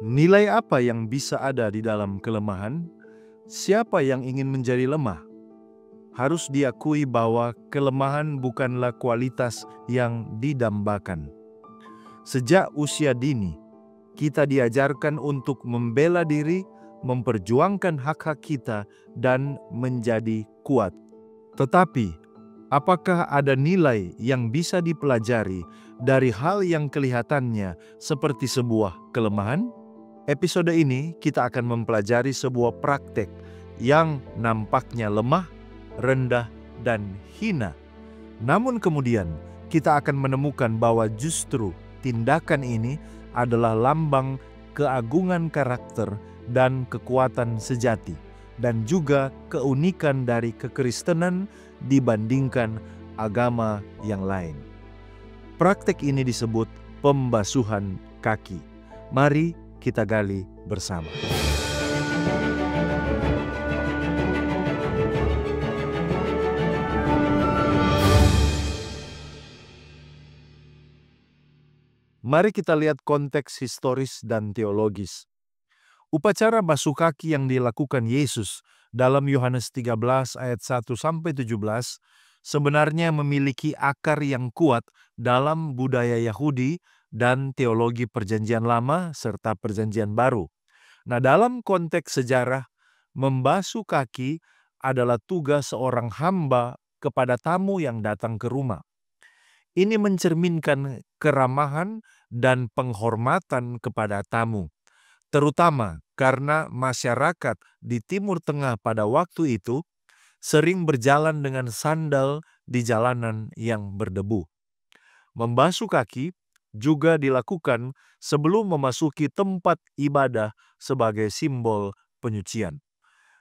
Nilai apa yang bisa ada di dalam kelemahan? Siapa yang ingin menjadi lemah? Harus diakui bahwa kelemahan bukanlah kualitas yang didambakan. Sejak usia dini, kita diajarkan untuk membela diri, memperjuangkan hak-hak kita, dan menjadi kuat. Tetapi, apakah ada nilai yang bisa dipelajari dari hal yang kelihatannya seperti sebuah kelemahan? Episode ini kita akan mempelajari sebuah praktek yang nampaknya lemah, rendah, dan hina. Namun kemudian kita akan menemukan bahwa justru tindakan ini adalah lambang keagungan karakter dan kekuatan sejati, dan juga keunikan dari kekristenan dibandingkan agama yang lain. Praktek ini disebut pembasuhan kaki. Mari kita gali bersama. Mari kita lihat konteks historis dan teologis. Upacara basuh kaki yang dilakukan Yesus dalam Yohanes 13 ayat 1-17 sebenarnya memiliki akar yang kuat dalam budaya Yahudi dan teologi Perjanjian Lama serta Perjanjian Baru. Nah, dalam konteks sejarah, membasuh kaki adalah tugas seorang hamba kepada tamu yang datang ke rumah. Ini mencerminkan keramahan dan penghormatan kepada tamu, terutama karena masyarakat di Timur Tengah pada waktu itu sering berjalan dengan sandal di jalanan yang berdebu. Membasuh kaki juga dilakukan sebelum memasuki tempat ibadah sebagai simbol penyucian.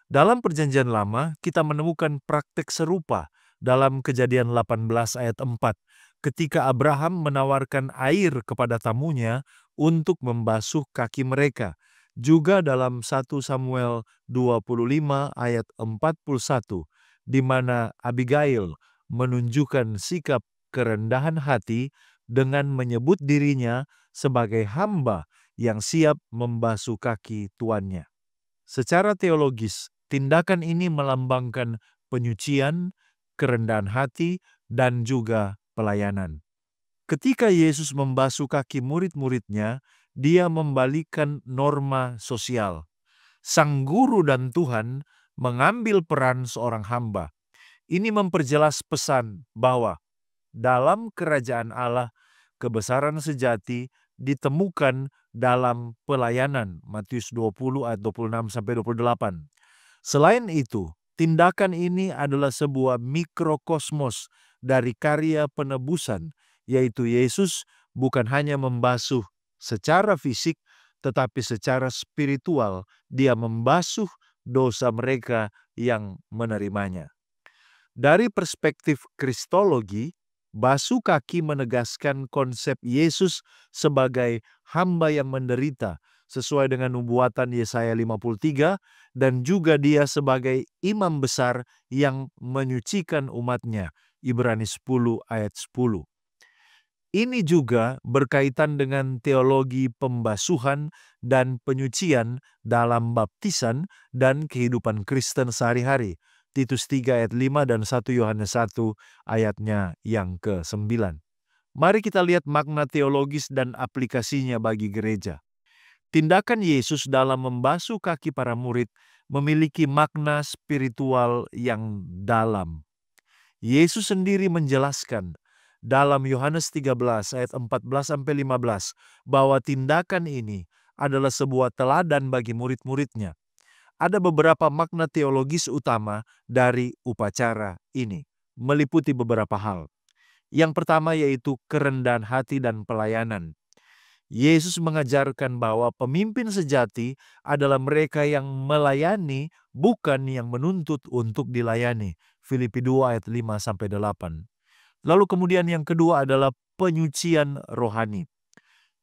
Dalam Perjanjian Lama, kita menemukan praktek serupa dalam Kejadian 18 ayat 4, ketika Abraham menawarkan air kepada tamunya untuk membasuh kaki mereka. Juga dalam 1 Samuel 25 ayat 41, di mana Abigail menunjukkan sikap kerendahan hati dengan menyebut dirinya sebagai hamba yang siap membasuh kaki tuannya. Secara teologis, tindakan ini melambangkan penyucian, kerendahan hati, dan juga pelayanan. Ketika Yesus membasuh kaki murid-muridnya, dia membalikan norma sosial. Sang guru dan Tuhan mengambil peran seorang hamba. Ini memperjelas pesan bahwa dalam kerajaan Allah, kebesaran sejati ditemukan dalam pelayanan. Matius 20 ayat 26-28. Selain itu, tindakan ini adalah sebuah mikrokosmos dari karya penebusan, yaitu Yesus bukan hanya membasuh secara fisik, tetapi secara spiritual dia membasuh dosa mereka yang menerimanya. Dari perspektif kristologi, basuh kaki menegaskan konsep Yesus sebagai hamba yang menderita sesuai dengan nubuatan Yesaya 53, dan juga dia sebagai imam besar yang menyucikan umatnya, Ibrani 10 ayat 10. Ini juga berkaitan dengan teologi pembasuhan dan penyucian dalam baptisan dan kehidupan Kristen sehari-hari. Titus 3 ayat 5 dan 1 Yohanes 1 ayatnya yang ke-9. Mari kita lihat makna teologis dan aplikasinya bagi gereja. Tindakan Yesus dalam membasuh kaki para murid memiliki makna spiritual yang dalam. Yesus sendiri menjelaskan dalam Yohanes 13 ayat 14-15 bahwa tindakan ini adalah sebuah teladan bagi murid-muridnya. Ada beberapa makna teologis utama dari upacara ini, meliputi beberapa hal. Yang pertama yaitu kerendahan hati dan pelayanan. Yesus mengajarkan bahwa pemimpin sejati adalah mereka yang melayani, bukan yang menuntut untuk dilayani. Filipi 2 ayat 5-8. Lalu kemudian yang kedua adalah penyucian rohani.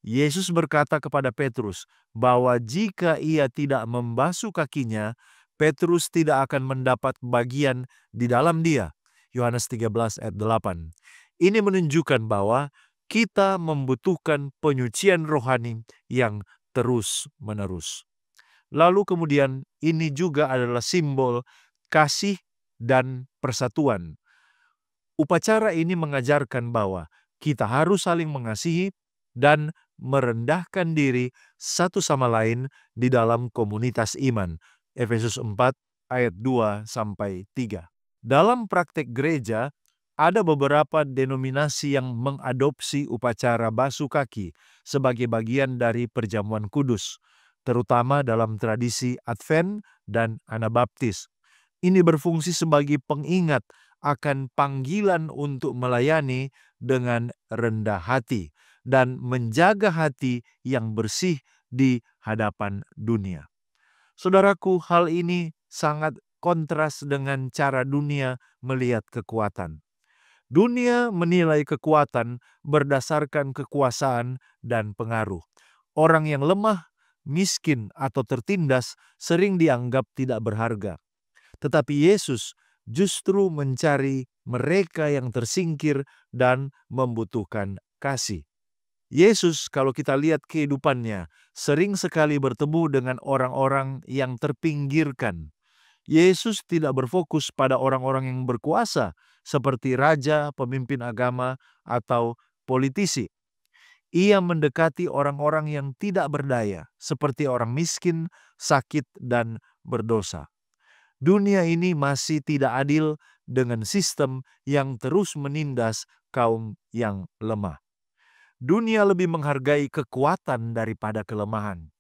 Yesus berkata kepada Petrus bahwa jika ia tidak membasuh kakinya, Petrus tidak akan mendapat bagian di dalam dia. Yohanes 13 ayat 8. Ini menunjukkan bahwa kita membutuhkan penyucian rohani yang terus-menerus. Lalu kemudian ini juga adalah simbol kasih dan persatuan. Upacara ini mengajarkan bahwa kita harus saling mengasihi dan merendahkan diri satu sama lain di dalam komunitas iman. Efesus 4 ayat 2-3. Dalam praktek gereja, ada beberapa denominasi yang mengadopsi upacara basuh kaki sebagai bagian dari perjamuan kudus, terutama dalam tradisi Advent dan Anabaptis. Ini berfungsi sebagai pengingat akan panggilan untuk melayani dengan rendah hati dan menjaga hati yang bersih di hadapan dunia. Saudaraku, hal ini sangat kontras dengan cara dunia melihat kekuatan. Dunia menilai kekuatan berdasarkan kekuasaan dan pengaruh. Orang yang lemah, miskin, atau tertindas sering dianggap tidak berharga. Tetapi Yesus justru mencari mereka yang tersingkir dan membutuhkan kasih. Yesus, kalau kita lihat kehidupannya, sering sekali bertemu dengan orang-orang yang terpinggirkan. Yesus tidak berfokus pada orang-orang yang berkuasa, seperti raja, pemimpin agama, atau politisi. Ia mendekati orang-orang yang tidak berdaya, seperti orang miskin, sakit, dan berdosa. Dunia ini masih tidak adil dengan sistem yang terus menindas kaum yang lemah. Dunia lebih menghargai kekuatan daripada kelemahan.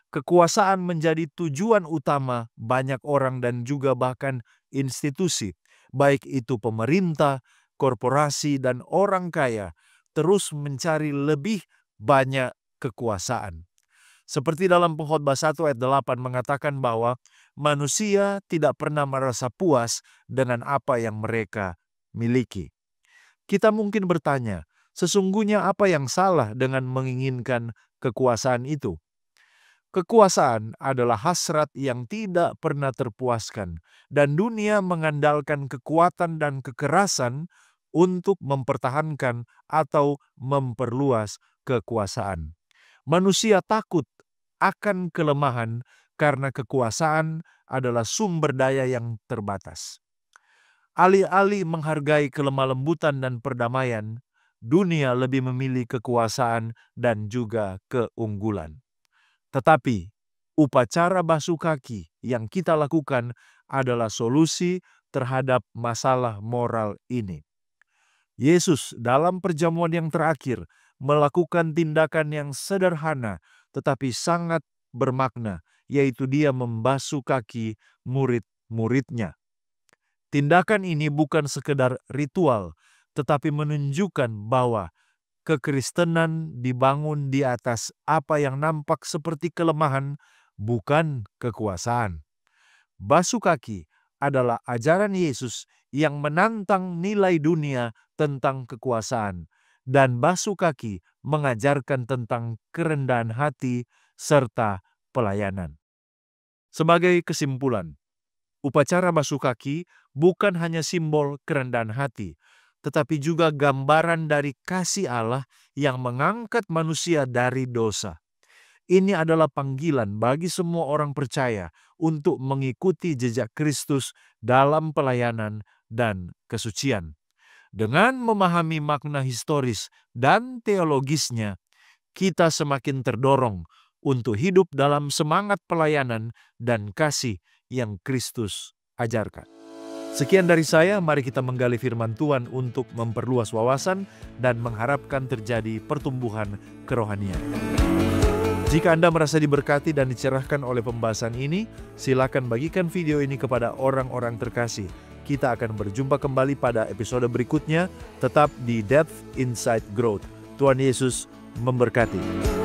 Kekuasaan menjadi tujuan utama banyak orang dan juga bahkan institusi, baik itu pemerintah, korporasi, dan orang kaya, terus mencari lebih banyak kekuasaan. Seperti dalam Pengkhotbah 1 ayat 8 mengatakan bahwa manusia tidak pernah merasa puas dengan apa yang mereka miliki. Kita mungkin bertanya, sesungguhnya apa yang salah dengan menginginkan kekuasaan itu? Kekuasaan adalah hasrat yang tidak pernah terpuaskan, dan dunia mengandalkan kekuatan dan kekerasan untuk mempertahankan atau memperluas kekuasaan. Manusia takut akan kelemahan karena kekuasaan adalah sumber daya yang terbatas. Alih-alih menghargai kelemah lembutan dan perdamaian, dunia lebih memilih kekuasaan dan juga keunggulan. Tetapi, upacara basuh kaki yang kita lakukan adalah solusi terhadap masalah moral ini. Yesus dalam perjamuan yang terakhir melakukan tindakan yang sederhana tetapi sangat bermakna, yaitu dia membasuh kaki murid-muridnya. Tindakan ini bukan sekedar ritual, tetapi menunjukkan bahwa kekristenan dibangun di atas apa yang nampak seperti kelemahan, bukan kekuasaan. Basuh kaki adalah ajaran Yesus yang menantang nilai dunia tentang kekuasaan, dan basuh kaki mengajarkan tentang kerendahan hati serta pelayanan. Sebagai kesimpulan, upacara basuh kaki bukan hanya simbol kerendahan hati, tetapi juga gambaran dari kasih Allah yang mengangkat manusia dari dosa. Ini adalah panggilan bagi semua orang percaya untuk mengikuti jejak Kristus dalam pelayanan dan kesucian. Dengan memahami makna historis dan teologisnya, kita semakin terdorong untuk hidup dalam semangat pelayanan dan kasih yang Kristus ajarkan. Sekian dari saya, mari kita menggali firman Tuhan untuk memperluas wawasan dan mengharapkan terjadi pertumbuhan kerohanian. Jika Anda merasa diberkati dan dicerahkan oleh pembahasan ini, silakan bagikan video ini kepada orang-orang terkasih. Kita akan berjumpa kembali pada episode berikutnya, tetap di Depth Inside Growth. Tuhan Yesus memberkati.